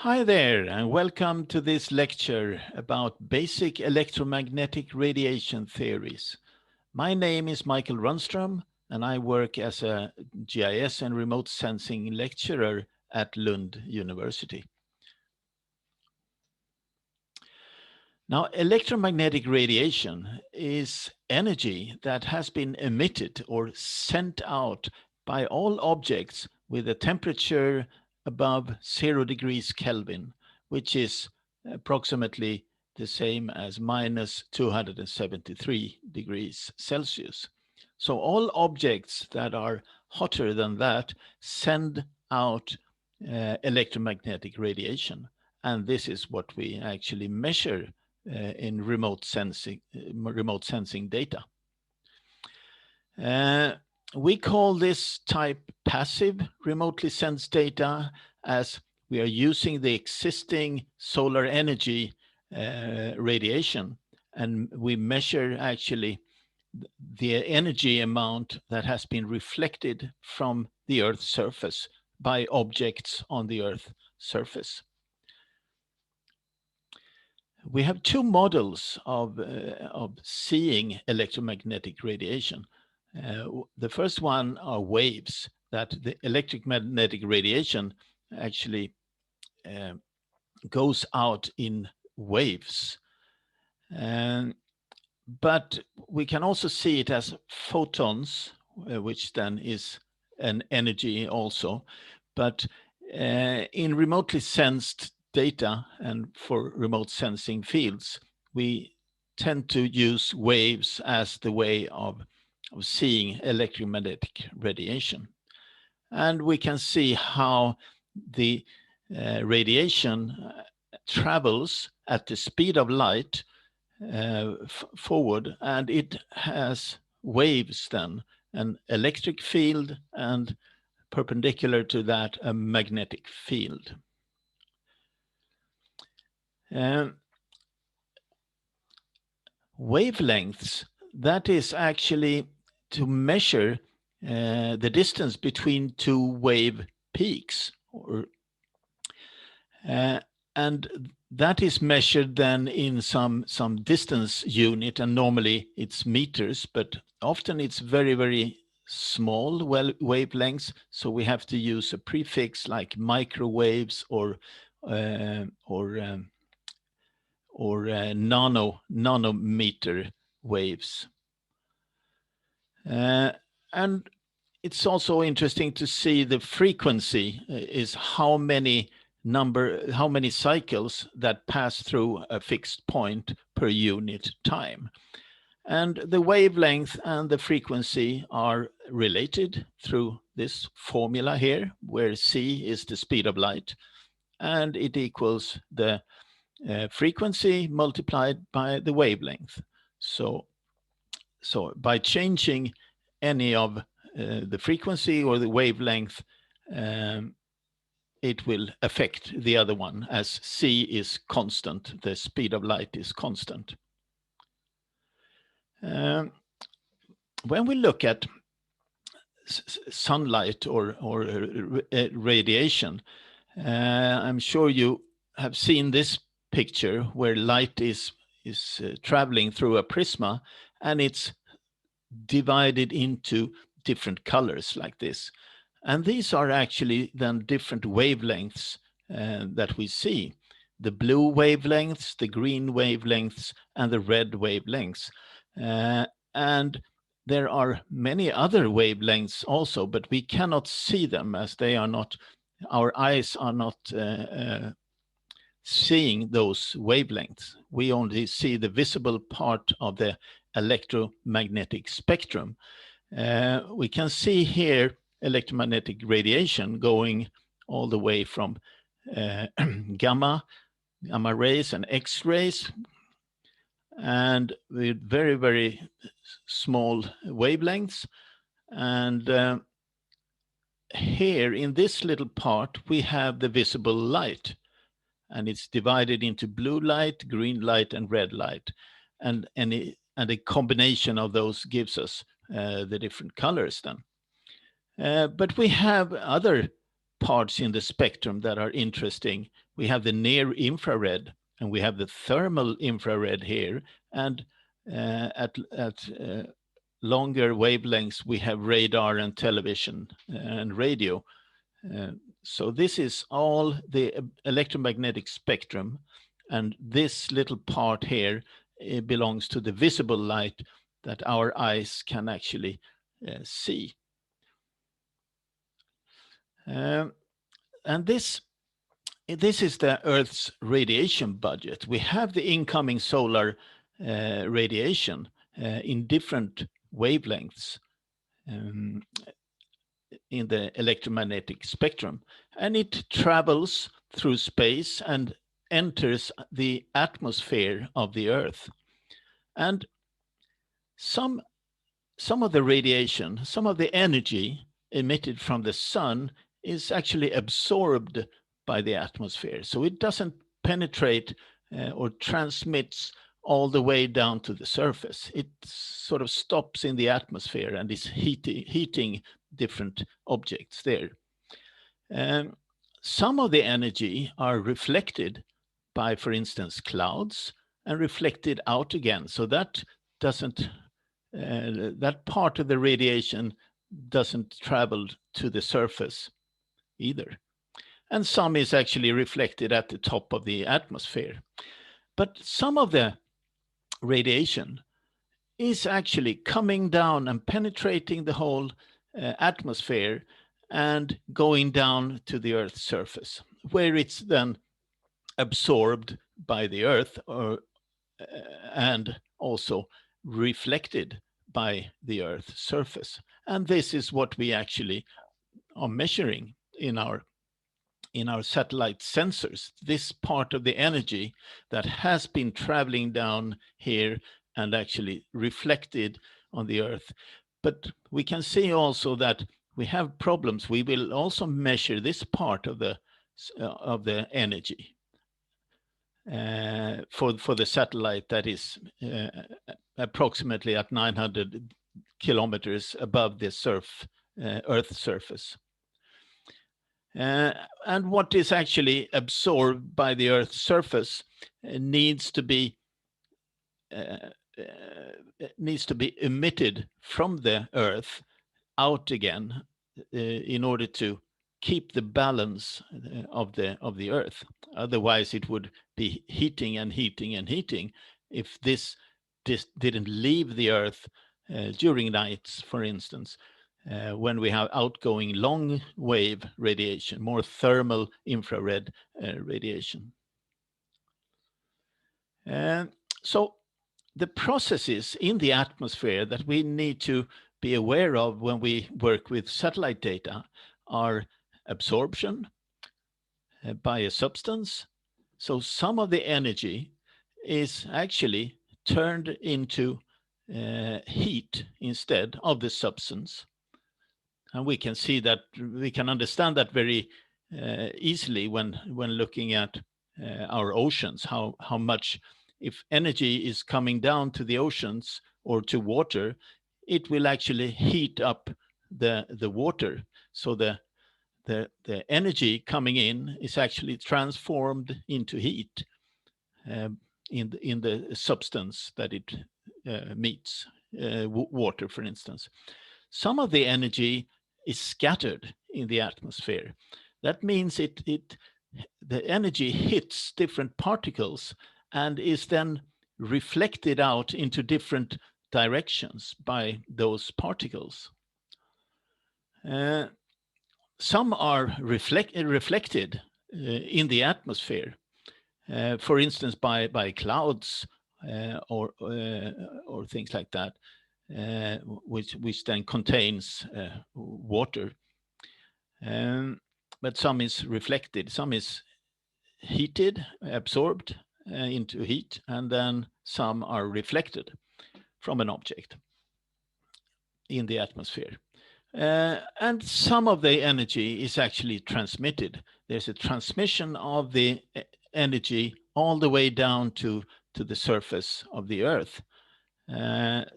Hi there, and welcome to this lecture about basic electromagnetic radiation theories. My name is Michael Runstrom, and I work as a GIS and remote sensing lecturer at Lund University. Now, electromagnetic radiation is energy that has been emitted or sent out by all objects with a temperature above 0 degrees Kelvin, which is approximately the same as minus 273 degrees Celsius. So all objects that are hotter than that send out electromagnetic radiation. And this is what we actually measure in remote sensing data. We call this type passive remotely sensed data, as we are using the existing solar energy radiation, and we measure actually the energy amount that has been reflected from the Earth's surface by objects on the Earth's surface. We have two models of seeing electromagnetic radiation. The first one are waves, that the electromagnetic radiation actually goes out in waves. But we can also see it as photons, which then is an energy also. But in remotely sensed data and for remote sensing fields, we tend to use waves as the way of seeing electromagnetic radiation. And we can see how the radiation travels at the speed of light forward, and it has waves then, an electric field, and perpendicular to that, a magnetic field. Wavelengths, that is actually to measure the distance between two wave peaks, and that is measured then in some distance unit, and normally it's meters, but often it's very, very small wavelengths, so we have to use a prefix like microwaves or nanometer waves. And it's also interesting to see the frequency is how many cycles that pass through a fixed point per unit time. And the wavelength and the frequency are related through this formula here, where c is the speed of light, and it equals the frequency multiplied by the wavelength. So by changing any of the frequency or the wavelength, it will affect the other one, as c is constant, the speed of light is constant. When we look at sunlight or radiation, I'm sure you have seen this picture where light is traveling through a prisma, and it's divided into different colors like this. And these are actually then different wavelengths that we see. The blue wavelengths, the green wavelengths, and the red wavelengths. And there are many other wavelengths also, but we cannot see them as they are not, our eyes are not seeing those wavelengths. We only see the visible part of the electromagnetic spectrum. We can see here electromagnetic radiation going all the way from gamma rays and X-rays, and with very, very small wavelengths. And here in this little part, we have the visible light, and it's divided into blue light, green light, and red light. And a combination of those gives us the different colors then. But we have other parts in the spectrum that are interesting. We have the near infrared, and we have the thermal infrared here, and at longer wavelengths we have radar and television and radio. So this is all the electromagnetic spectrum, and this little part here, it belongs to the visible light that our eyes can actually see. And this is the Earth's radiation budget. We have the incoming solar radiation in different wavelengths in the electromagnetic spectrum, and it travels through space and enters the atmosphere of the Earth. And some of the radiation, some of the energy emitted from the sun is actually absorbed by the atmosphere. So it doesn't penetrate or transmits all the way down to the surface. It sort of stops in the atmosphere and is heating different objects there. Some of the energy are reflected by, for instance, clouds, and reflected out again. So that doesn't, that part of the radiation doesn't travel to the surface either. And some is actually reflected at the top of the atmosphere. But some of the radiation is actually coming down and penetrating the whole atmosphere and going down to the Earth's surface, where it's then absorbed by the Earth and also reflected by the Earth's surface. And this is what we actually are measuring in our satellite sensors, this part of the energy that has been traveling down here and actually reflected on the Earth. But we can see also that we have problems. We will also measure this part of the energy for the satellite that is approximately at 900 kilometers above the Earth's surface. And what is actually absorbed by the Earth's surface needs to be emitted from the Earth out again in order to keep the balance of the Earth. Otherwise, it would be heating and heating and heating if this didn't leave the Earth during nights, for instance. When we have outgoing long wave radiation, more thermal infrared radiation. So the processes in the atmosphere that we need to be aware of when we work with satellite data are absorption by a substance. So some of the energy is actually turned into heat instead of the substance. And we can see that, we can understand that very easily when looking at our oceans, how much, if energy is coming down to the oceans or to water, it will actually heat up the water. So the energy coming in is actually transformed into heat in the substance that it meets, water, for instance. Some of the energy is scattered in the atmosphere. That means the energy hits different particles and is then reflected out into different directions by those particles. Some are reflected in the atmosphere, for instance, by clouds or things like that. Which then contains water. But some is reflected, some is heated, absorbed into heat, and then some are reflected from an object in the atmosphere. And some of the energy is actually transmitted. There's a transmission of the energy all the way down to the surface of the Earth.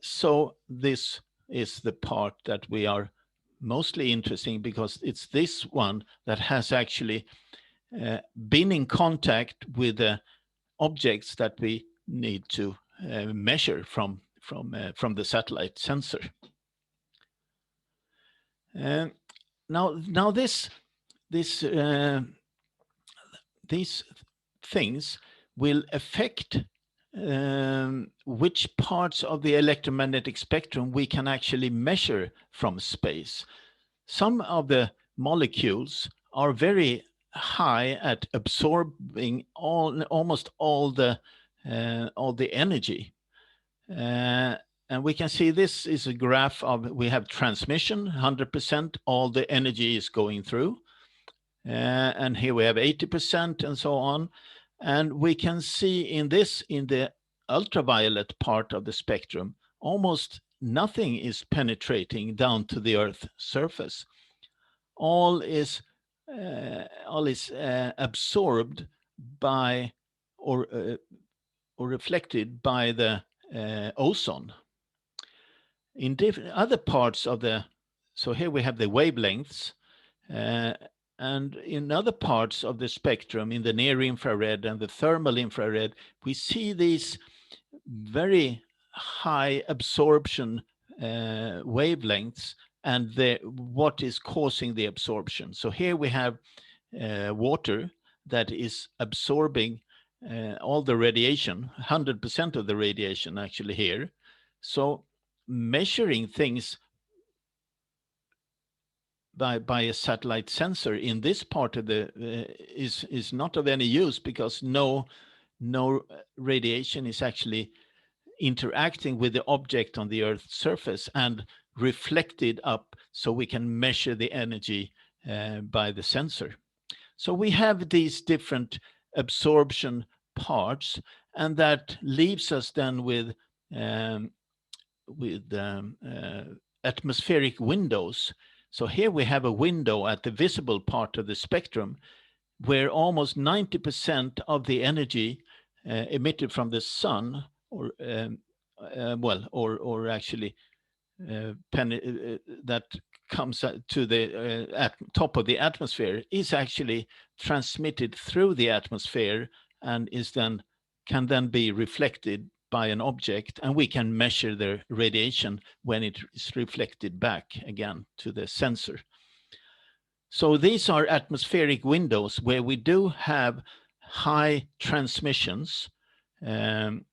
So this is the part that we are mostly interesting because it's this one that has actually been in contact with the objects that we need to measure from the satellite sensor. Now these things will affect which parts of the electromagnetic spectrum we can actually measure from space. Some of the molecules are very high at absorbing almost all the energy. And we can see this is a graph of, we have transmission, 100%, all the energy is going through. And here we have 80% and so on. And we can see in the ultraviolet part of the spectrum, almost nothing is penetrating down to the Earth's surface. All is absorbed by or reflected by the ozone. In other parts of so here we have the wavelengths, and in other parts of the spectrum, in the near infrared and the thermal infrared, we see these very high absorption wavelengths and what is causing the absorption. So here we have water that is absorbing all the radiation, 100% of the radiation actually here. So measuring things by a satellite sensor in this part of the is not of any use, because no radiation is actually interacting with the object on the Earth's surface and reflected up, so we can measure the energy by the sensor. So we have these different absorption parts, and that leaves us then with atmospheric windows. So here we have a window at the visible part of the spectrum where almost 90% of the energy emitted from the sun, or actually that comes to the top of the atmosphere, is actually transmitted through the atmosphere and can then be reflected by an object, and we can measure the radiation when it is reflected back again to the sensor. So these are atmospheric windows where we do have high transmissions, and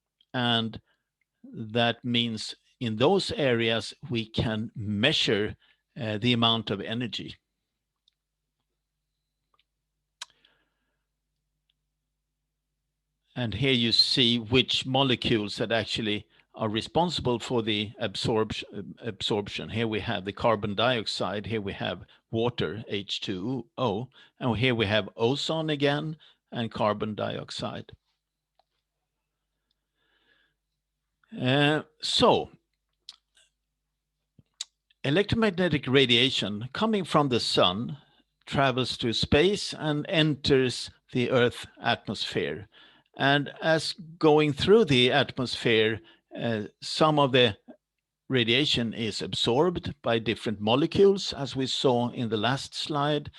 that means in those areas we can measure the amount of energy. And here you see which molecules that actually are responsible for the absorption. Here we have the carbon dioxide, here we have water, H2O, and here we have ozone again, and carbon dioxide. So electromagnetic radiation coming from the sun travels through space and enters the Earth atmosphere. And as going through the atmosphere, some of the radiation is absorbed by different molecules, as we saw in the last slide,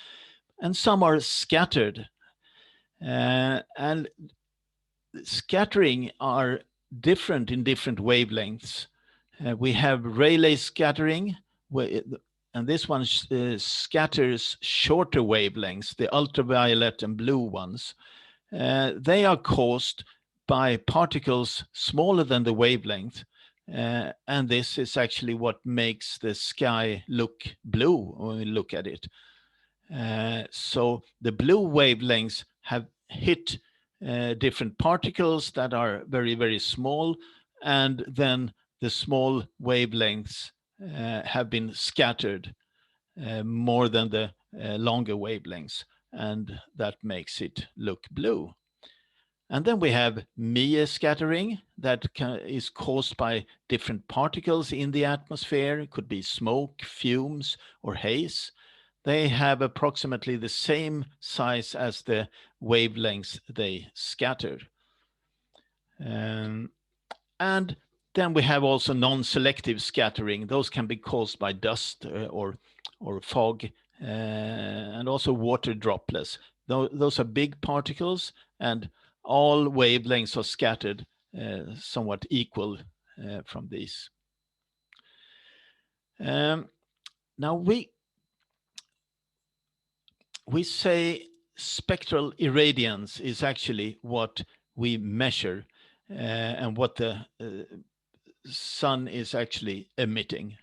and some are scattered. And scattering are different in different wavelengths. We have Rayleigh scattering, and this one scatters shorter wavelengths, the ultraviolet and blue ones. They are caused by particles smaller than the wavelength, and this is actually what makes the sky look blue when we look at it. So the blue wavelengths have hit different particles that are very, very small, and then the small wavelengths have been scattered more than the longer wavelengths, and that makes it look blue. And then we have Mie scattering that is caused by different particles in the atmosphere. It could be smoke, fumes, or haze. They have approximately the same size as the wavelengths they scatter. And then we have also non-selective scattering. Those can be caused by dust or or fog, and also water droplets. Those are big particles, and all wavelengths are scattered somewhat equal from these. Now we say spectral irradiance is actually what we measure and what the sun is actually emitting.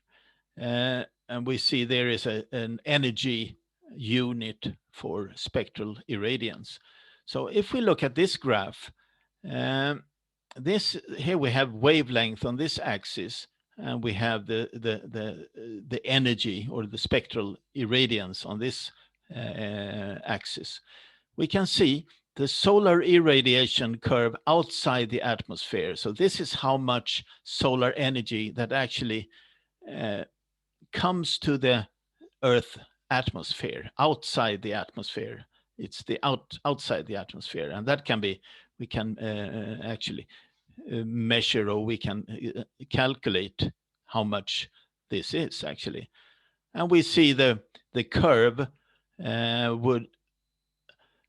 And we see there is an energy unit for spectral irradiance. So if we look at this graph, here we have wavelength on this axis, and we have the energy or the spectral irradiance on this axis. We can see the solar irradiation curve outside the atmosphere. So this is how much solar energy that actually comes to the Earth atmosphere, outside the atmosphere. It's the outside the atmosphere, and that can be, we can actually measure, or we can calculate how much this is actually. And we see the curve would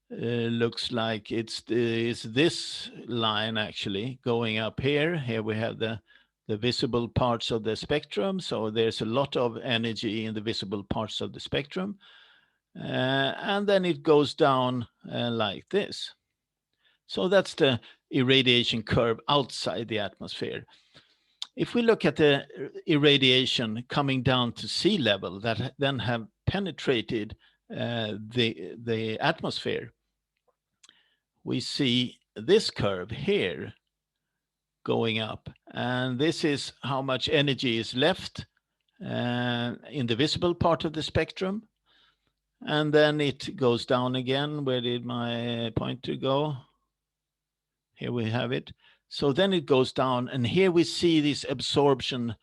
looks like it's this line actually going up here. Here we have the visible parts of the spectrum. So there's a lot of energy in the visible parts of the spectrum. And then it goes down like this. So that's the irradiation curve outside the atmosphere. If we look at the irradiation coming down to sea level that then have penetrated the atmosphere, we see this curve here going up, and this is how much energy is left in the visible part of the spectrum, and then it goes down again. Where did my pointer go? Here we have it. So then it goes down, and here we see these absorption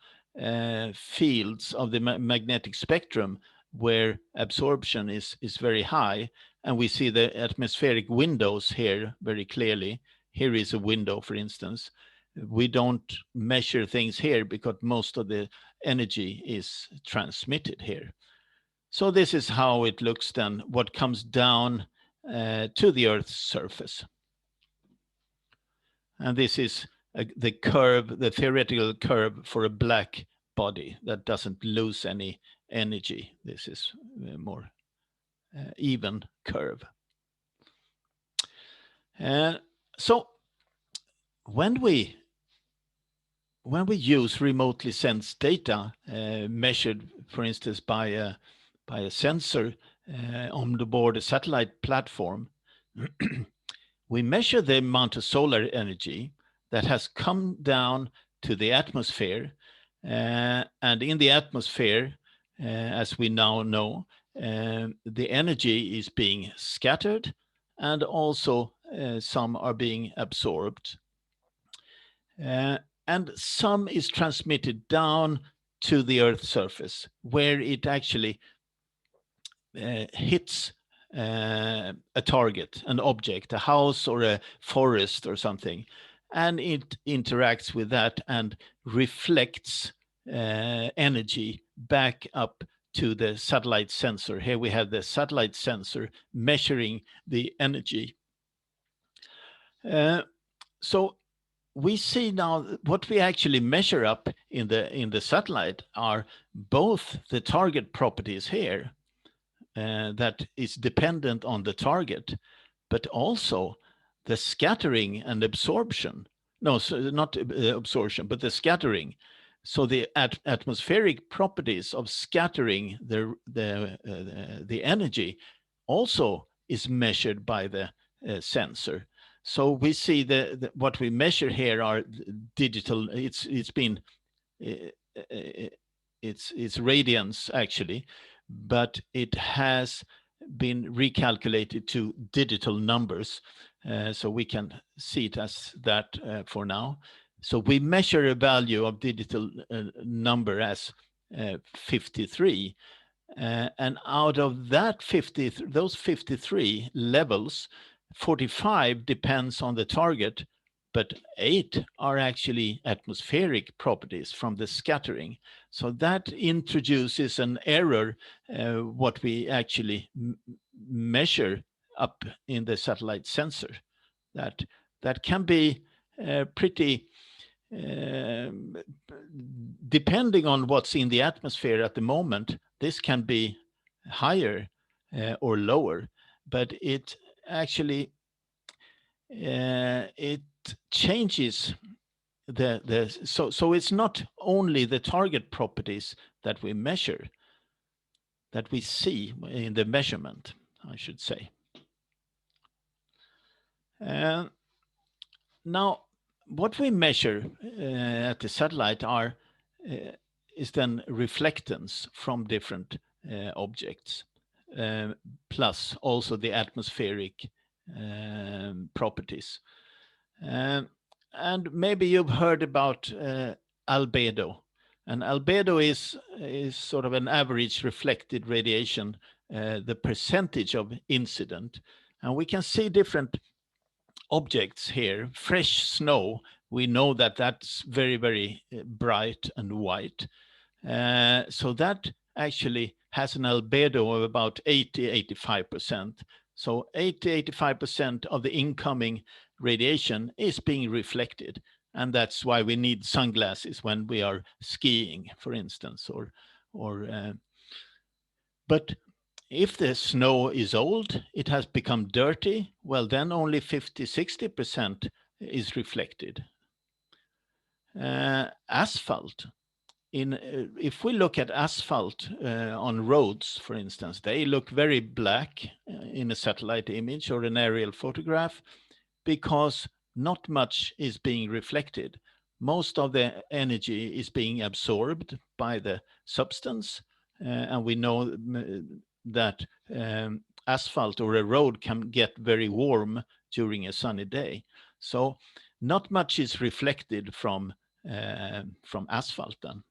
fields of the magnetic spectrum, where absorption is very high, and we see the atmospheric windows here very clearly. Here is a window, for instance. We don't measure things here because most of the energy is transmitted here. So this is how it looks then, what comes down to the Earth's surface. And this is the curve, the theoretical curve for a black body that doesn't lose any energy. This is a more even curve. So when we use remotely sensed data measured, for instance, by a sensor on board a satellite platform, we measure the amount of solar energy that has come down to the atmosphere. And in the atmosphere, as we now know, the energy is being scattered, and also some are being absorbed. And some is transmitted down to the Earth's surface, where it actually hits a target, an object, a house or a forest or something, and it interacts with that and reflects energy back up to the satellite sensor. Here we have the satellite sensor measuring the energy. So we see now what we actually measure up in the satellite are both the target properties here, that is dependent on the target, but also the scattering and absorption. No, so not absorption, but the scattering. So the atmospheric properties of scattering the energy also is measured by the sensor. So we see what we measure here are digital. It's radiance actually, but it has been recalculated to digital numbers. So we can see it as that for now. So we measure a value of digital number as 53. And out of that those 53 levels, 45 depends on the target, but 8 are actually atmospheric properties from the scattering. So that introduces an error, what we actually measure up in the satellite sensor. That can be pretty, depending on what's in the atmosphere at the moment, this can be higher or lower, but it actually it changes so it's not only the target properties that we measure, that we see in the measurement, I should say. Now, what we measure at the satellite is then reflectance from different objects, plus also the atmospheric properties. And maybe you've heard about albedo. And albedo is sort of an average reflected radiation, the percentage of incident. And we can see different objects here. Fresh snow, we know that that's very, very bright and white. So that actually has an albedo of about 80-85%. So 80-85% of the incoming radiation is being reflected. And that's why we need sunglasses when we are skiing, for instance. But if the snow is old, it has become dirty, well, then only 50-60% is reflected. Asphalt. If we look at asphalt on roads, for instance, they look very black in a satellite image or an aerial photograph because not much is being reflected. Most of the energy is being absorbed by the substance, and we know that asphalt or a road can get very warm during a sunny day. So not much is reflected from asphalt then.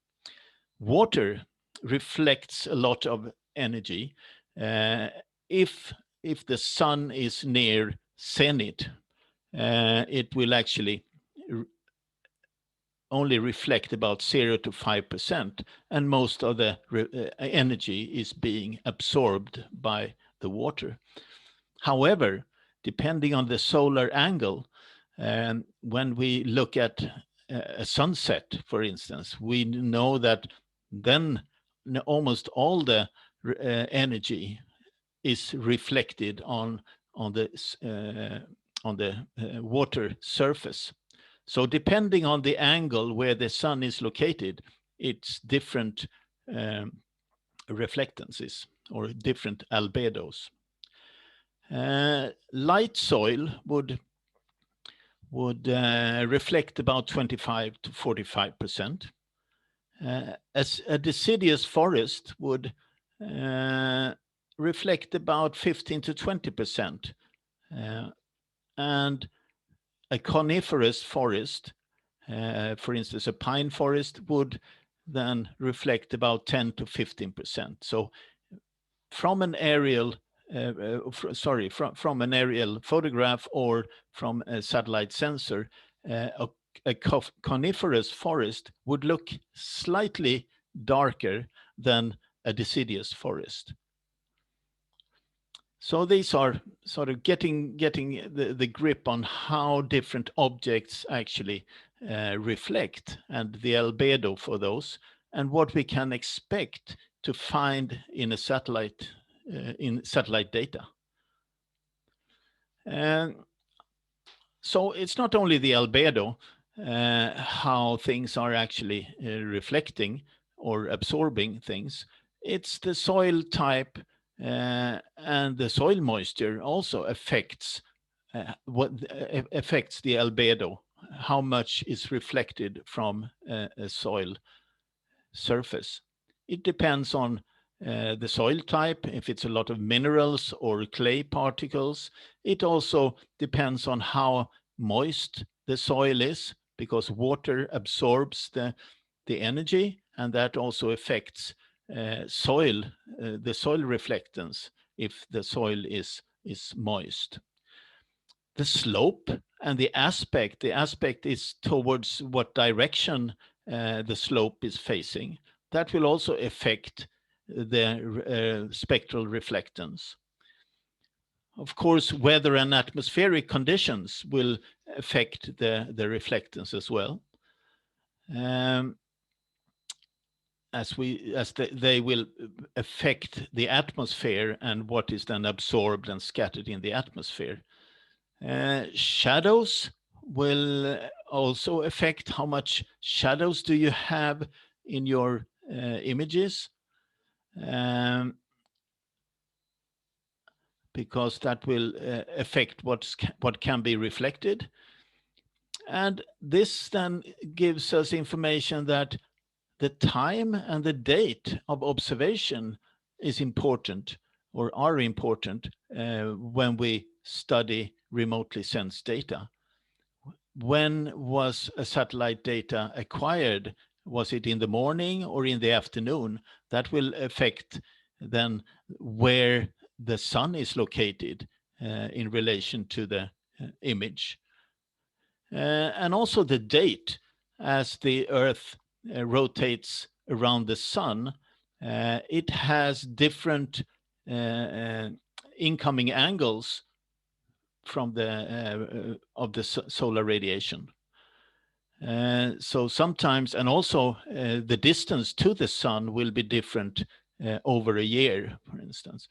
Water reflects a lot of energy. If the sun is near zenith, it will actually only reflect about 0-5%, and most of the energy is being absorbed by the water. However, depending on the solar angle, when we look at a sunset, for instance, we know that then almost all the energy is reflected on the water surface. So depending on the angle where the sun is located, it's different reflectances or different albedos. Light soil would reflect about 25-45%. As a deciduous forest would reflect about 15-20%. And a coniferous forest, for instance, a pine forest, would then reflect about 10-15%. So from an aerial from an aerial photograph or from a satellite sensor, a coniferous forest would look slightly darker than a deciduous forest. So these are sort of getting the grip on how different objects actually reflect, and the albedo for those, and what we can expect to find in a satellite data. And so it's not only the albedo, how things are actually reflecting or absorbing things. It's the soil type, and the soil moisture also affects affects the albedo, how much is reflected from a soil surface. It depends on the soil type, if it's a lot of minerals or clay particles. It also depends on how moist the soil is, because water absorbs the energy, and that also affects the soil reflectance if the soil is moist. The slope and the aspect is towards what direction the slope is facing. That will also affect the spectral reflectance. Of course, weather and atmospheric conditions will affect the reflectance as well. They will affect the atmosphere and what is then absorbed and scattered in the atmosphere. Shadows will also affect how much shadows do you have in your images, because that will affect what can be reflected. And this then gives us information that the time and the date of observation is important, or are important, when we study remotely sensed data. When was a satellite data acquired? Was it in the morning or in the afternoon? That will affect then where the sun is located in relation to the image. And also the date, as the Earth rotates around the sun, it has different incoming angles from the of the solar radiation. So sometimes, and also the distance to the sun will be different over a year, for instance.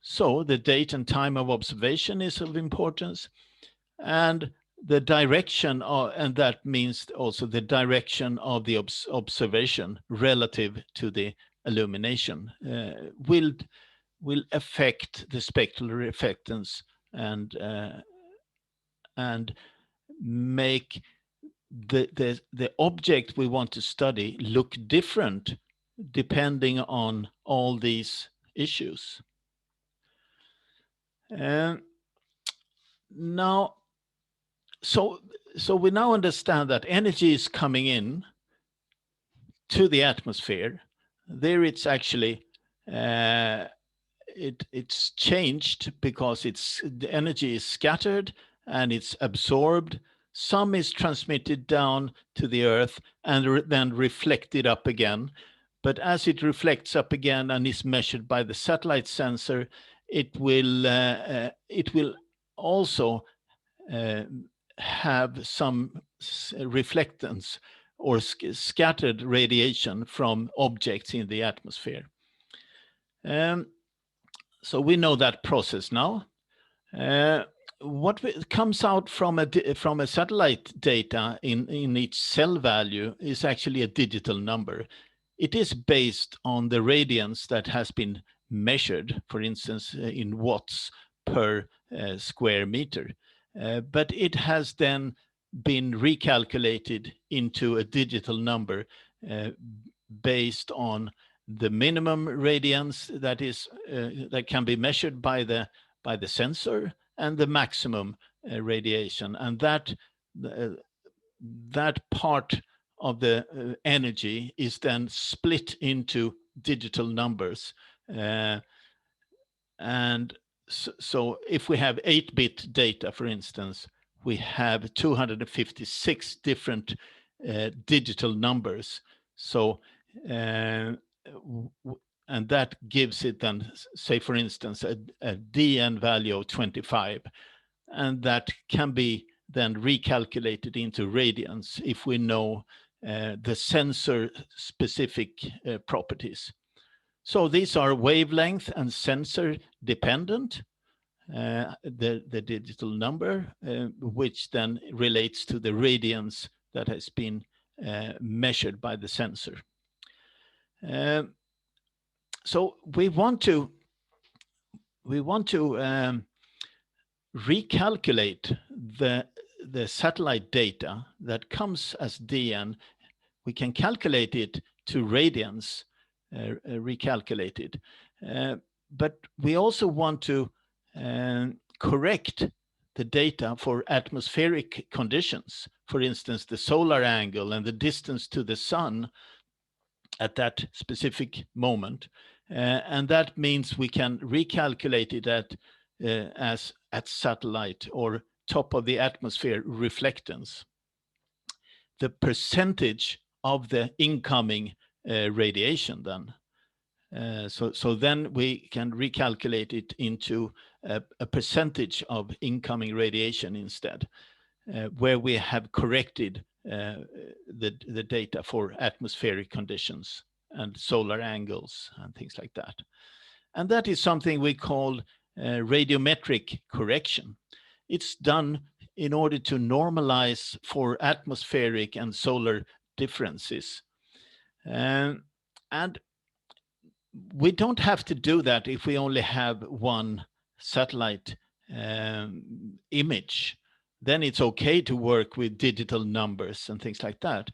So the date and time of observation is of importance, and the direction, and that means also the direction of the observation relative to the illumination will affect the spectral reflectance and make the object we want to study look different depending on all these issues. Now, so we now understand that energy is coming in to the atmosphere. There it's actually it's changed because the energy is scattered and it's absorbed. Some is transmitted down to the Earth and then reflected up again. But as it reflects up again and is measured by the satellite sensor, it will also have some reflectance or scattered radiation from objects in the atmosphere. So we know that process now. What comes out from a satellite data in each cell value is actually a digital number. It is based on the radiance that has been measured, for instance, in watts per square meter. But it has then been recalculated into a digital number based on the minimum radiance that can be measured by the sensor, and the maximum radiation, and that part of the energy is then split into digital numbers. And so if we have 8-bit data, for instance, we have 256 different digital numbers. So and that gives it then, say, for instance, a DN value of 25. And that can be then recalculated into radiance if we know the sensor specific properties. So these are wavelength and sensor dependent, the digital number, which then relates to the radiance that has been measured by the sensor. So we want to recalculate the satellite data that comes as DN. We can calculate it to radiance, recalculated, but we also want to correct the data for atmospheric conditions. For instance, the solar angle and the distance to the sun at that specific moment. And that means we can recalculate it as at satellite or top of the atmosphere reflectance, the percentage of the incoming radiation then. So then we can recalculate it into a percentage of incoming radiation instead, where we have corrected the data for atmospheric conditions and solar angles and things like that. And that is something we call radiometric correction. It's done in order to normalize for atmospheric and solar differences. And we don't have to do that if we only have one satellite image. Then it's okay to work with digital numbers and things like that.